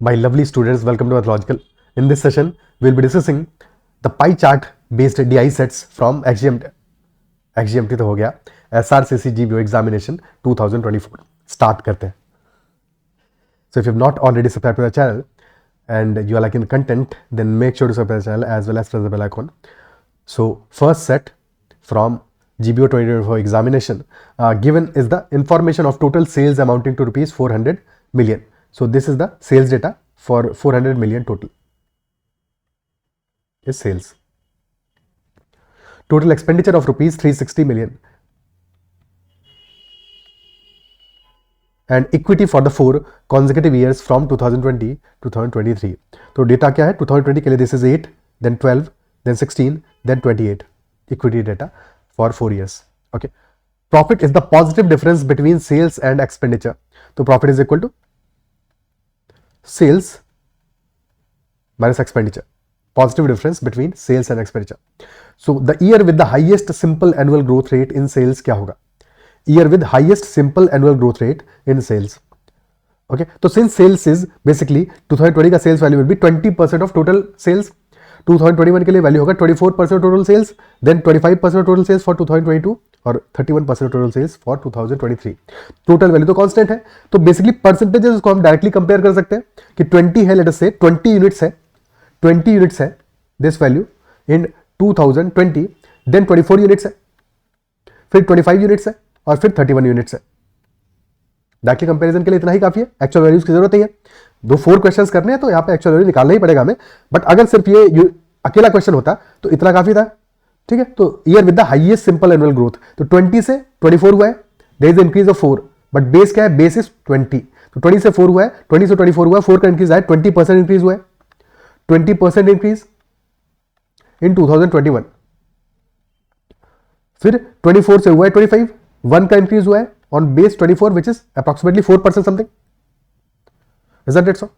My lovely students, welcome to Mathological. In this session, we'll be discussing the pie chart based DI sets from XGMT तो हो गया SRCC GBO examination 2024. Start करते हैं. So if you have not already subscribed to the channel and you are liking the content, then make sure to subscribe to the channel as well as press the bell icon. So first set from GBO 2024 examination given is the information of total sales amounting to rupees 400 million. So this is the sales data for 400 million total is sales. Total expenditure of rupees 360 million and equity for the 4 consecutive years from 2020 to 2023. तो data क्या है 2020 के लिए this is 8, then 12, then 16, then 28 equity data for 4 years. Okay. Profit is the positive difference between sales and expenditure. तो profit is equal to sales minus expenditure. Positive difference between sales and expenditure. So the year with the highest simple annual growth rate in sales क्या होगा? Year with highest simple annual growth rate in sales. Okay, so since sales is basically 2020 का sales value will be 20% of total sales. 2021 के लिए value होगा 24% of total sales, then 25% of total sales for 2022 और 31% of total sales for 2023. Total value तो constant है, तो basically percentages को हम डायरेक्टली कंपेयर कर सकते हैं कि 20 है, लेट अस से 20 यूनिट्स है this value in 2020, then 24 units है, फिर 25 यूनिट्स है और फिर 31 यूनिट्स है. डायरेक्टली कंपैरिजन के लिए इतना ही काफी है, एक्चुअल वैल्यूज की जरूरत नहीं है. दो 4 क्वेश्चंस करने हैं तो यहाँ पे एक्चुअल वैल्यू निकालना ही पड़ेगा हमें, बट अगर सिर्फ ये अकेला क्वेश्चन होता तो इतना काफी था. ठीक है, तो year with the highest simple annual growth, तो 20 से 24 हुआ है, there is increase of 4, but base क्या है, बेस इज 20, तो 20 से 4 हुआ है, 20 से 24 हुआ है, 4 का इंक्रीज है, 20% इंक्रीज हुआ है, 20% इंक्रीज इन 2021, फिर 24 से हुआ है 25, 1 का इंक्रीज हुआ है on base 24 which is approximately 4% something. Is that so?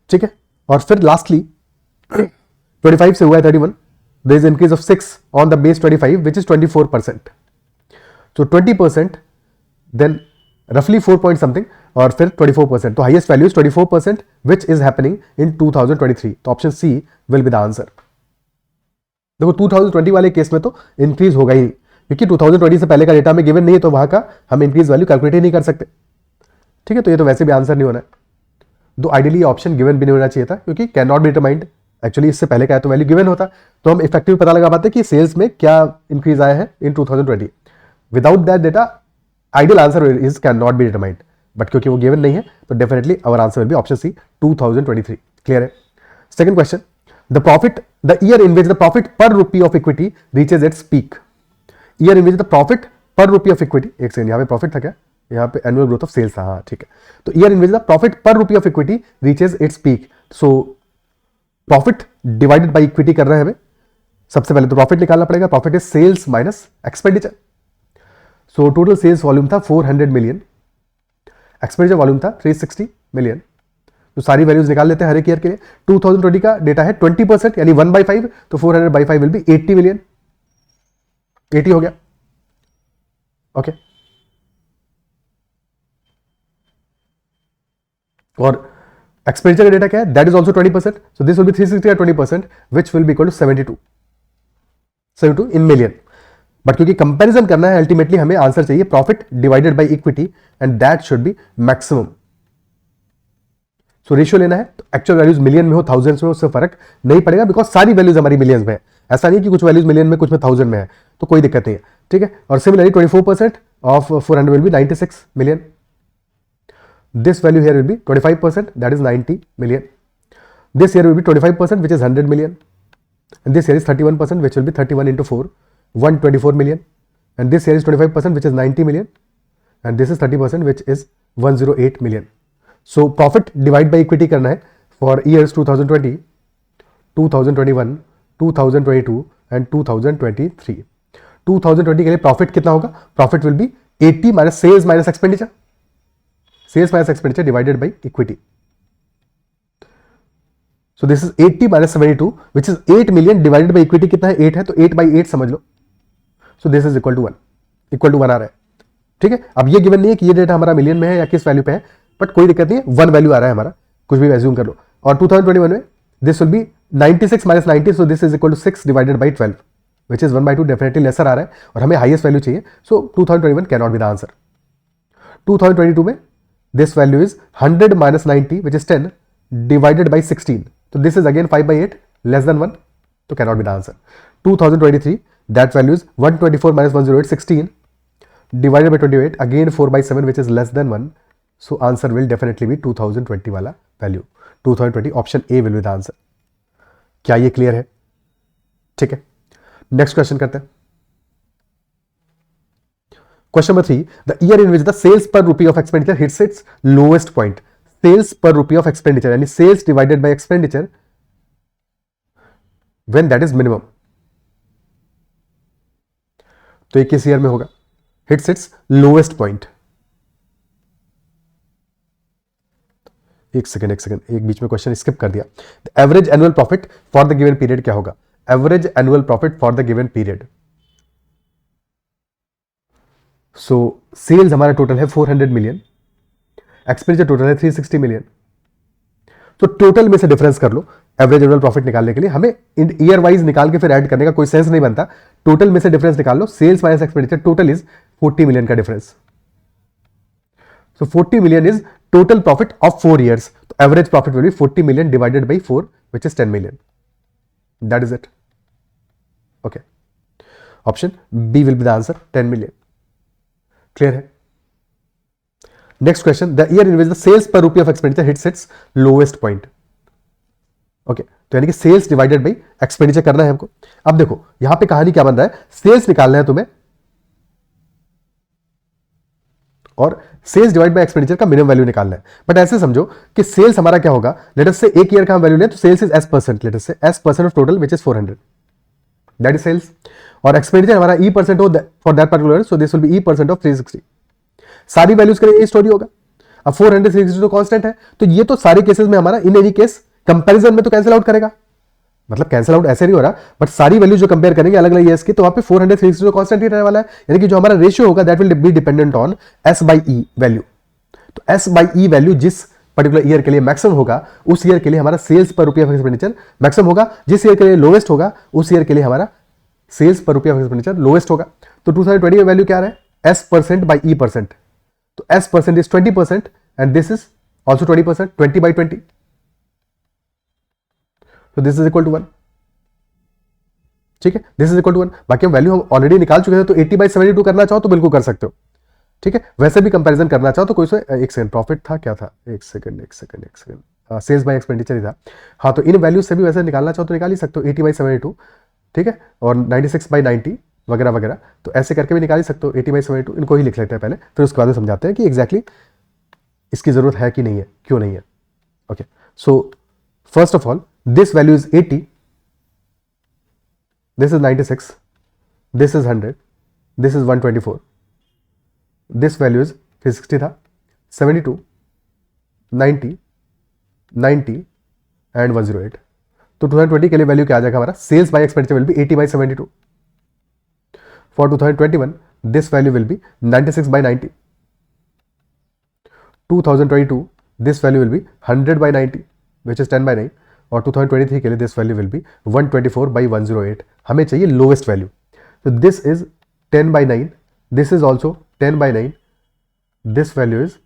ठीक है, और फिर लास्टली 25 से हुआ है 31, there is increase of 6 on the base 25 which is 24%. So 20%, then roughly 4 point something और फिर 24%. तो highest value is 24% which is happening in 2023. तो option C will be the answer. देखो 2020 वाले केस में तो इंक्रीज होगा ही, क्योंकि 2020 से पहले का डेटा में गिवन नहीं है, तो वहां का हम इंक्रीज वैल्यू कैलकुलेट ही नहीं कर सकते. ठीक है, तो ये तो वैसे भी आंसर नहीं होना है. दो आइडियली ऑप्शन गिवन भी नहीं होना चाहिए था, क्योंकि can not be determined. Actually इससे पहले का है तो वैल्यू गिवन होता तो हम इफेक्टिव पता लगा पाते कि सेल्स में क्या इंक्रीज आया है in 2020. Without that data ideal answer is can not be determined, but क्योंकि वो गिवन नहीं है तो definitely our answer will be option C 2023. Clear है? Second question, the year in which the profit per rupee of equity reaches its peak. Year in which the profit per rupee of equity, एक second, यहाँ पे profit था क्या, यहाँ पे annual growth of sales था, हाँ ठीक है. तो year in which the profit per rupee of equity reaches its peak. So profit divided by equity कर रहे हैं हमें. सबसे पहले तो प्रॉफिट निकालना पड़ेगा. Profit is sales minus expenditure. So total sales volume था 400 मिलियन, एक्सपेंडिचर वॉल्यूम था 360 मिलियन. तो सारी वैल्यूज निकाल लेते हैं हर एक ईयर के लिए. 2020 का डेटा है 20%, यानी 1/5, तो 400/5 विल बी 80 मिलियन. 80 हो गया. ओके, और एक्सपेंडिचर का डेटा क्या है, that is also 20%, so this will be 360 का 20%, which will be equal to 72 in million. But क्योंकि कंपैरिजन करना है, अल्टीमेटली हमें आंसर चाहिए profit divided by equity, and that should be maximum. So ratio लेना है तो एक्चुअल वैल्यूज मिलियन में हो, थाउजेंड्स में हो, उससे फर्क नहीं पड़ेगा, बिकॉज सारी वैल्यूज हमारी मिलियंस में है. ऐसा नहीं कि कुछ वैल्यूज मिलियन में, कुछ में 1000 में है, तो कोई दिक्कत नहीं है. ठीक है, और similarly 24% of 400 will be 96 million. This value here will be 25%, that is 90 million. This here will be 25%, which is 100 million. And this here is 31%, which will be 31 into 4, 124 million. And this here is 25%, which is 90 million. And this is 30%, which is 108 million. So profit divide by equity करना है for years 2020, 2021, 2022 and 2023. 2020 के लिए profit कितना होगा? Profit will be 80 minus sales minus expenditure. Sales minus expenditure divided by equity. So this is 80 minus 72, which is 8 million divided by equity कितना है, 8 है, तो 8/8 समझ लो. So this is equal to 1 आ रहा है. ठीक है, अब ये गिवन नहीं है कि ये डेटा हमारा मिलियन में है या किस वैल्यू पे है, बट कोई दिक्कत नहीं है, 1 वैल्यू आ रहा है हमारा, कुछ भी एज्यूम कर लो। और 2021 में this will be 96 minus 90, so this is equal to 6 divided by 12 which is 1/2, definitely lesser आ रहा है और हमें हाईएस्ट वैल्यू चाहिए, so 2021 can not be the answer. 2022 में this value is 100 minus 90 which is 10 divided by 16, तो this is again 5/8 less than 1, तो can not be the answer. 2023 that value is 124 minus 108 16 divided by 28 again 4/7 which is less than 1, so answer will definitely be 2020 वाला value, 2020 option A will be the answer। क्या ये clear है? ठीक है, next question करते हैं। Question number 3, the year in which the sales per rupee of expenditure hits its lowest point. Sales per rupee of expenditure यानी sales divided by expenditure when that is minimum, तो ये किस year में होगा? Hits its lowest point. एक सेकंड, एक बीच में क्वेश्चन स्किप कर दिया। Average annual profit for the given period क्या होगा? Average annual profit for the given period, so sales हमारा टोटल है 400 मिलियन, एक्सपेंडिचर टोटल है 360 मिलियन, तो टोटल में से डिफरेंस कर लो। एवरेज एनुअल प्रॉफिट निकालने के लिए हमें ईयर वाइज निकाल के फिर ऐड करने का कोई सेंस नहीं बनता, टोटल में से डिफरेंस निकाल लो। Sales minus expenditure total is 40 million का difference, so 40 million is total profit of 4 years, तो average profit will be 40 million divided by 4 which is 10 million, that is it. Okay, option B will be the answer, 10 million. Clear है? Next question, the year in which the sales per rupee of expenditure hits its lowest point. Okay, तो यानी कि sales divided by expenditure करना है हमको। अब देखो यहां पे कहानी क्या बन रहा है, सेल्स निकालना है तुम्हें और सेल्स डिवाइड बाय एक्सपेंडिचर का मिनिमम वैल्यू निकालना है। बट ऐसे समझो कि सेल्स हमारा क्या होगा, लेट अस से एक ईयर का हम वैल्यू लें तो sales is S%, let us say S% of total which is 400, that is sales, और एक्सपेंडिचर हमारा E% हो for that particular, so this will be E% of 360। सारी वैल्यूज के लिए ये स्टोरी होगा। अब 400 360 तो कांस्टेंट है, तो ये तो सारे केसेस में हमारा इन एनी केस कंपैरिजन में तो कैंसिल आउट करेगा, मतलब कैंसिल आउट ऐसे नहीं हो रहा, बट सारी वैल्यू जो कंपेयर करेंगे अलग अलग ईयर्स की, तो वहां पे 400 360 तो कांस्टेंट ही रहने वाला है, यानी कि जो हमारा रेशियो होगा that will be dependent on S/E value. तो S/E वैल्यू जिस पर्टिकुलर ईयर के लिए मैक्सिमम होगा उस ईयर के लिए हमारा सेल्स पर रुपया ऑफ एक्सपेंडिचर मैक्सिमम होगा, जिस ईयर के लिए लोएस्ट होगा उस ईयर के लिए हमारा सेल्स पर रुपया ऑफ एक्सपेंडिचर लोएस्ट होगा। तो 2020 में वैल्यू क्या आ रहा है? S% by E%, तो S% is 20% and this is also 20%, 20/20, तो दिस इज इक्वल टू 1। ठीक है, दिस इज इक्वल टू 1। बाकी हम वैल्यू हम ऑलरेडी निकाल चुके हैं, तो 80/72 करना चाहो तो बिल्कुल कर सकते हो। ठीक है, वैसे भी कंपैरिजन करना चाहो तो कोई एक सेकंड, प्रॉफिट था क्या था, एक सेकंड, सेल्स बाय एक्सपेंडिचर ही था। हाँ, तो इन वैल्यूज से भी वैसे निकालना चाहो तो निकाल ही सकते हो, 80/72, ठीक है, और 96/90 वगैरह वगैरह, तो ऐसे करके भी निकाल ही सकते हो। 80/72 इनको ही लिख लेते हैं पहले, फिर उसके बाद में समझाते हैं कि एग्जैक्टली इसकी जरूरत है कि नहीं है, क्यों नहीं है। Okay, so first of all this value is 80, this is 96, this is 100, this is 124, this value is 360 था, 72, 90, 90 and 108। तो 2020 के लिए वैल्यू क्या आ जाएगा हमारा? Sales by expenditure will be 80/72। For 2021 this value will be 96/90। 2022 this value will be 100/90 which is 10/9, और 2023 के लिए दिस वैल्यू विल बी 124/108। हमें चाहिए लोएस्ट वैल्यू, तो this is 10/9, this is also 10/9, this value is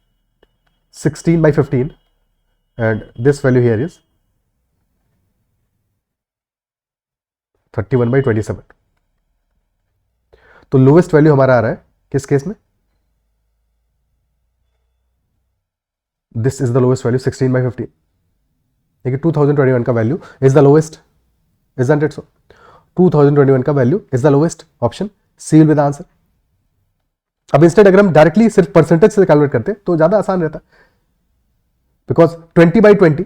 16/15 and this value here is 31/27। तो lowest value हमारा आ रहा है किस केस में? This is the lowest value 16/15, देखिए 2021 का value is the lowest, isn't it so? 2021 का value is the lowest, option C will be the answer. अब इंस्टेड अगर हम डायरेक्टली सिर्फ परसेंटेज से कैलकुलेट करते तो ज्यादा आसान रहता, बिकॉज 20/20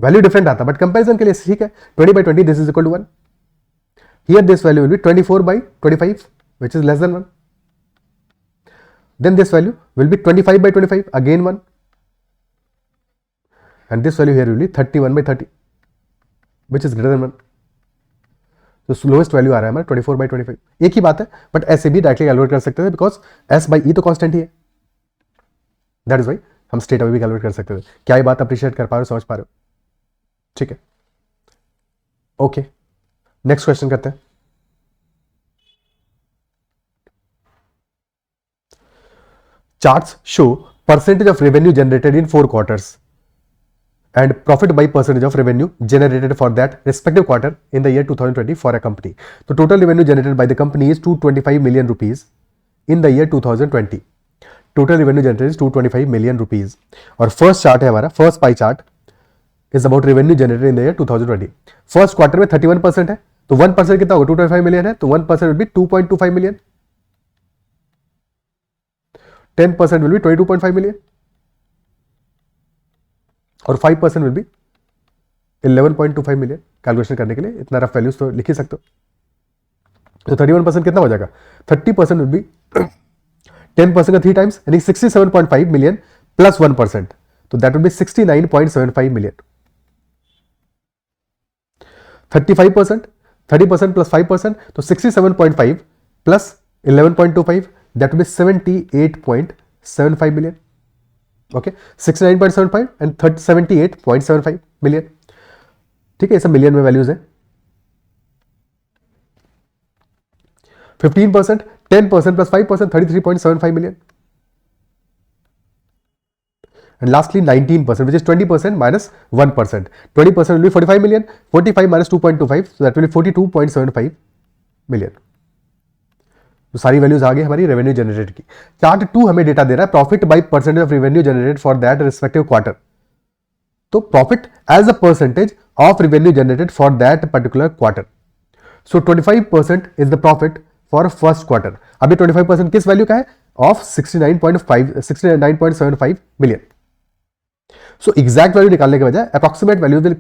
वैल्यू डिफरेंट आता, बट कंपैरिजन के लिए ठीक है, 20/20 this is equal to 1, here this value will be 24/25 which is less than 1, then this value will be 25/25 again 1, and this value here will be 31/30 which is greater than 1। तो lowest value आ रहा है हमारा 24/25। एक ही बात है, but ऐसे भी directly calculate कर सकते थे बिकॉज S/E तो कांस्टेंट ही है, दैट इज वाई हम स्ट्रेट अवे भी कैलकुलेट कर सकते थे। क्या ये बात अप्रिशिएट कर पा रहे हो, समझ पा रहे हो? ठीक है, ओके, नेक्स्ट क्वेश्चन करते हैं। Charts show percentage of revenue generated in 4 quarters and profit by percentage of revenue generated for that respective quarter in the year 2020 for a company. So total revenue generated by the company is 225 million rupees in the year 2020. Total revenue generated is 225 million rupees. और first chart है हमारा, first pie chart is about revenue generated in the year 2020. First quarter में 31% है, तो 1% कितना होगा? 225 million है, तो 1% will be 2.25 million. 10% will be 22.5 million और 5% will be 11.25 million. कैलकुलेशन करने के लिए इतना रफ वैल्यूज तो लिख ही सकते हो। तो 31% कितना हो जाएगा? 30% will be 10% का 3 टाइम्स यानी 67.5 million प्लस 1%, तो that will be 69.75 million. 30% plus 5%, तो 67.5 plus 11.25, that will be 78.75 million. Okay, 69.75 and 78.75 million. ठीक है, ये सब मिलियन में वैल्यूज है। 15%, 10% plus 5%, 33.75 million. And lastly 19%, which is 20% minus 1%. 20% will be 45 million, 45 minus 2.25, so that will be 42.75 million. तो सारी values आ गई हमारी रेवेन्यू जनरेटेड की। चार्ट 2 हमें डेटा दे रहा है profit by percentage of revenue generated for that respective quarter. तो profit as a percentage of revenue generated for that particular quarter. So 25% is the profit for first quarter. अभी 25% किस value का है? Of 69.75 million. So exact value निकालने के बजाय approximate value will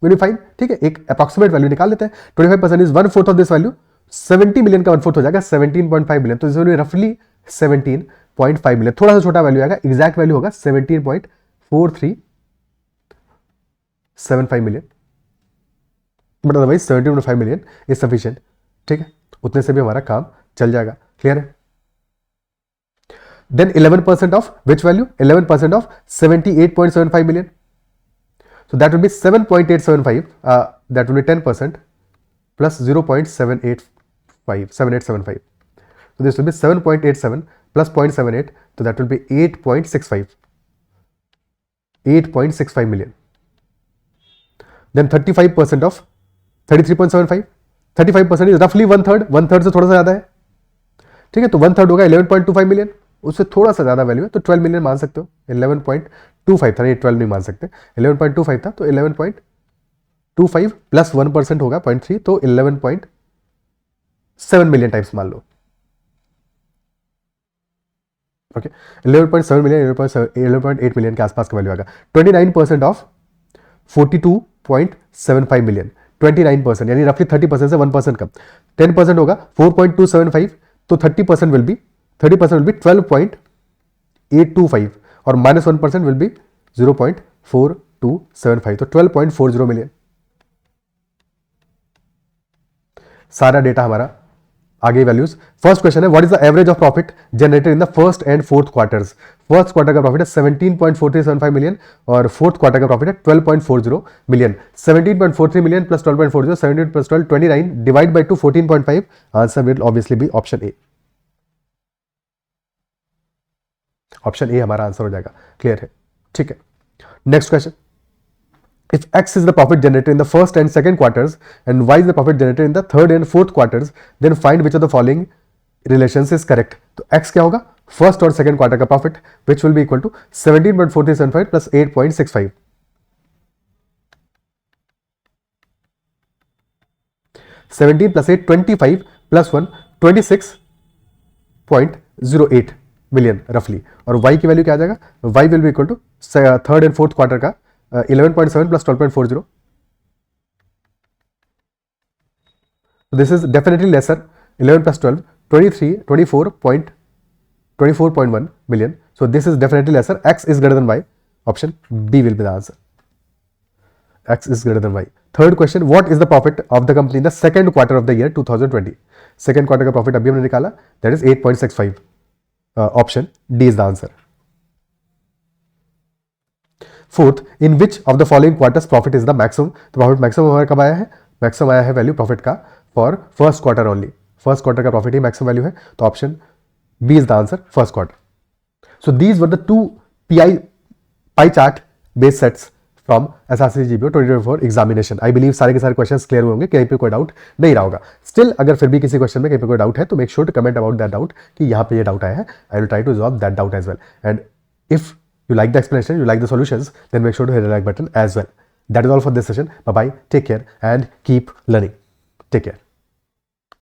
be fine. ठीक है, एक अप्रॉक्सीमेट वैल्यू निकाल लेते हैं। 25% is 1/4 of this value, 70 million का 1/4 हो जाएगा 17.5 मिलियन, तो इसमें रफली 17.5 मिलियन। थोड़ा सा छोटा वैल्यू आएगा, एग्जैक्ट वैल्यू होगा 17.4375 million, but otherwise 17.5 million is sufficient. ठीक है, उतने से भी हमारा काम चल जाएगा। क्लियर है? Then 11% of which value? 11% of 78.75 million, so that will be 7.875, that will be 10% plus 0.7875. So this will be 7.87 plus 0.78, so that will be 8.65 million. Then 35% of 33.75, 35% is roughly 1/3, 1/3 से थोड़ा सा ज्यादा है। ठीक है, तो 1/3 होगा 11.25 मिलियन, उससे थोड़ा सा ज्यादा वैल्यू है, तो 12 मिलियन मान सकते हो। 11.25 था, ये 12 नहीं मान सकते, 11.25 था, तो 11.25 प्लस 1% होगा 0.3, तो 11.7 मिलियन टाइप्स मान लो। ओके, 11.7 मिलियन, 11.8 मिलियन के आसपास का वैल्यू आएगा। 29% ऑफ 42.75 मिलियन, 29% यानी रफली 30% से 1% कम। 10% होगा 4.275, तो 30% विल बी 12.825 और माइनस 1% विल बी 0.4275, तो 12.40 मिलियन। सारा डेटा हमारा आगे वैल्यूज। फर्स्ट क्वेश्चन है, what is the average of profit generated in the first and fourth quarters? First quarter का प्रॉफिट है 17.4375 मिलियन और फोर्थ क्वार्टर का प्रॉफिट है 12.40 million. 17.43 million plus 12.40, 17 plus 12 29 divide by 2 14.5। Answer will obviously be option A. Option A हमारा answer हो जाएगा। Clear है? ठीक है, next question. If X is the profit generated in the first and second quarters and Y is the profit generated in the third and fourth quarters, then find which of the following relations is correct. तो X क्या होगा? First और second quarter का profit, which will be equal to 17.4375 plus 8.65. 17 plus 8 25 plus 1 26.08 million रफली। और Y की value क्या आ जाएगा? Y will be equal to third and fourth quarter का 11.7 plus 12.40. So this is definitely lesser. 11 plus 12, 24.1 million. So this is definitely lesser. X is greater than Y. Option B will be the answer. X is greater than Y. Third question, what is the profit of the company in the second quarter of the year 2020? Second quarter का profit अभी हमने निकाला, that is 8.65. Option D is the answer. Fourth, in which of the following quarters profit is the maximum. तो profit maximum हमारा कब आया है? Maximum आया है वैल्यू प्रॉफिट का for first quarter only. First quarter का प्रॉफिट ही मैक्सिमम वैल्यू है, तो option B is the answer, first quarter. So these were the two pie chart based sets from SRC GPO 2024 examination. I believe सारे के सारे questions clear हुए होंगे, कहीं पे कोई डाउट नहीं रहा होगा। स्टिल अगर फिर भी किसी क्वेश्चन में कहीं पे कोई डाउट है तो make sure to comment about that doubt कि यहाँ पे ये डाउट आया है। I will try to resolve that doubt as well. And if you like the explanation, you like the solutions, then make sure to hit the like button as well. That is all for this session. Bye bye, take care and keep learning. Take care.